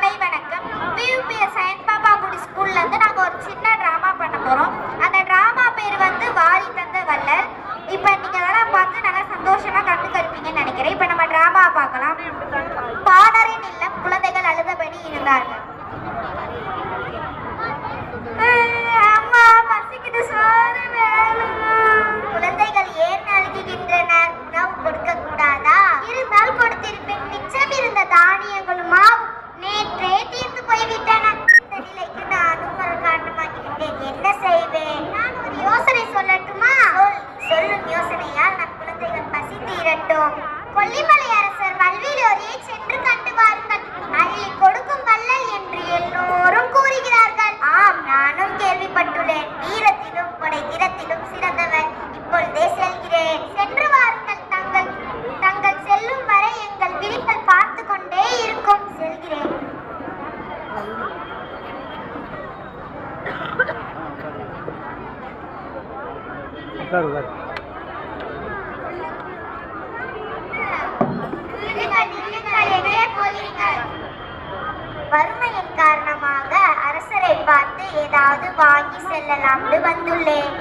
வணக்கம். பியூபிஎஸ் சயின்ஸ் பாப்பாக்குடி ஸ்கூல்ல இருந்து நாங்க ஒரு சின்ன டிராமா பண்ண போறோம். அந்த டிராமா பேர் வந்து வாரி தந்த வள்ளல். இப்ப நீங்க அதெல்லாம் பார்த்து நல்லா சந்தோஷமா கண்டுக்கருப்பீங்கன்னு நினைக்கிறேன். இப்ப நம்ம டிராமா பார்க்கலாம். பாடரின் இல்லம் குழந்தைகள் அழுதபடி இருந்தார்கள். அம்மா பசிக்குது, சோறு வேணும். குழந்தைகள் ஏன் அழுகின்றனர்? உணவு கொடுக்க கூடாதா? இருந்தால் கொடுத்திருப்பேன். மிச்சம் இருந்த தானியங்களும் மாவும் நேற்றே தீர்ந்து போய்விட்டன. இந்த நிலைக்கு நானும் ஒரு காரணமாகிவிட்டேன். என்ன செய்வேன்? நான் ஒரு யோசனை சொல்லட்டுமா? சொல்லும் யோசனையால் நம் குழந்தைகள் பசி தீரட்டும். கொல்லிமலை அரசர் வல்விலோரியை சென்று கண்டு வாருங்கள். அள்ளி கொடுக்கும் வள்ளல் என்று எல்லோரும் கூறுகிறார்கள். ஆம், நானும் கேள்விப்பட்டுள்ளேன். வீரத்திலும் கொடை திறத்திலும் சிறந்தவர். இப்பொழுதே செல்கிறேன். சென்று வாருங்கள். தங்கள் செல்லும் வரை எங்கள் விழிகள் பார்த்து கொண்டே இருக்கும். செல்கிறேன். வறுமையின் காரணமாக அரசரை பார்த்து ஏதாவது வாங்கி செல்லலாம்னு வந்துள்ளேன்.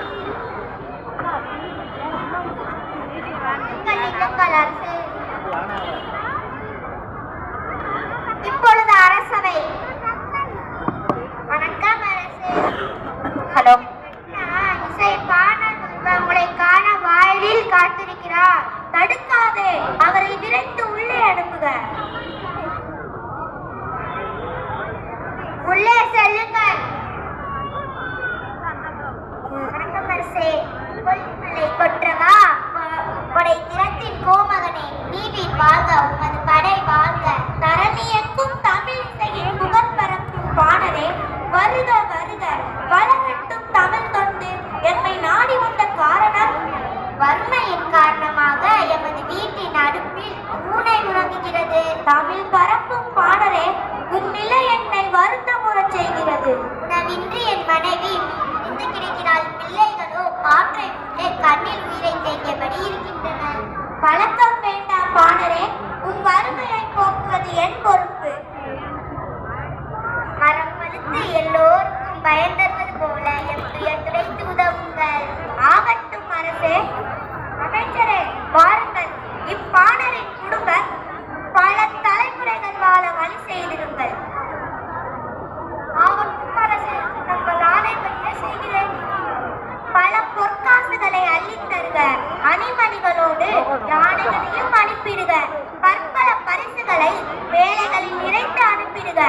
இப்பொழுது அரசவை. வணக்கம் அரசு. ஹலோ. இசை பாணன் உங்களை காண வாயிலில் காத்திருக்கிறார். தடுக்காதே, அவரை விரைந்து உள்ளே அனுப்புக. உள்ளே செல்லுங்கள். வணக்கம் அரசே. கொல்லிமலை கொற்றவா, கொடை திறத்தின் கோமகனே, நீதி வாழ்க, உமது படை வாழ்க. தரணியக்கும் தமிழ் இசையின் புகழ் பரப்பும் பாணரே, வருக வருக. வளரட்டும் தமிழ் தொண்டு. எம்மை நாடி வந்த காரணம்? வறுமையின் காரணமாக எமது வீட்டின் அடுப்பில் பூனை உறங்குகிறது. தமிழ் பரப்பும் பாணரே, உன்னிலை என்னை வருத்தமுறச் செய்கிறது. உணவின்றி என் மனைவி இருந்து கிடைக்கிறாள். பிள்ளைகளோ காற்றை உள்ளே கண்ணில் உயிரை தேங்கியபடி இருக்கின்றனர். பழக்கம் வேண்டாம் பாணரே, உன் வறுமையை போக்குவது என் பொறுப்பு. மரம் பழுத்து எல்லோருக்கும் பயன் தருவது போல எம் துயர் துடைத்து உதவுங்கள். ஆகட்டும் அரசே. அமைச்சரே, வாருங்கள். இப்பாணரின் குடும்பம் பல தலைமுறைகள் வாழ வழி செய்திருங்கள். ஆகட்டும் அரசே, நம்ம ஆணைப்படியே செய்கிறேன். பல பொற்காசுகளை அள்ளித்தருக. அணிமணிகளோடு யானைகளையும் அனுப்பிடுக. பற்பல பரிசுகளை வேலைகளில் நிறைத்து அனுப்பிடுக.